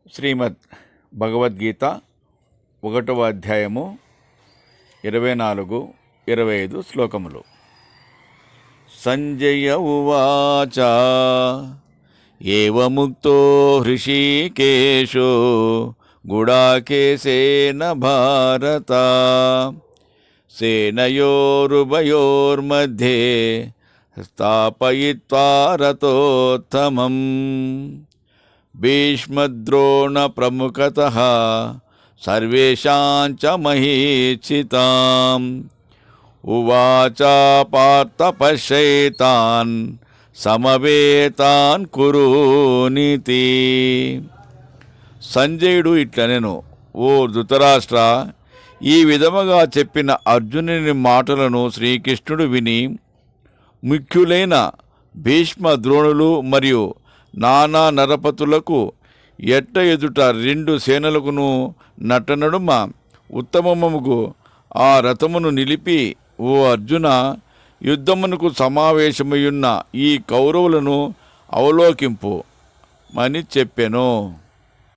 శ్రీమద్ భగవద్గీత 1వ అధ్యాయము 24-25 శ్లోకములు. సంజయ ఉవాచ ఏవముక్తో హృషీకేశో గుడాకేశేన భారత సేనయోరుభయోర్मध्ये స్థాపయిత్వా రథోత్తమం భీష్మద్రోణ ప్రముఖతః సర్వేషాం చ మహీచితాం ఉవాచ పార్థ పశ్యైతాన్ సమవేతాన్ కురునితి. సంజయుడు ఇట్లనెను, ఓ ధృతరాష్ట్ర, ఈ విధముగా చెప్పిన అర్జునుని మాటలను శ్రీకృష్ణుడు విని ముఖ్యులైన భీష్మ ద్రోణులు మరియు నానా నరపతులకు ఎట్ట ఎదుట 2 సేనలకును నటనడుమ ఉత్తమముకు ఆ రథమును నిలిపి, ఓ అర్జున, యుద్ధమునకు సమావేశమయ్యున్న ఈ కౌరవులను అవలోకింపు అని చెప్పెను.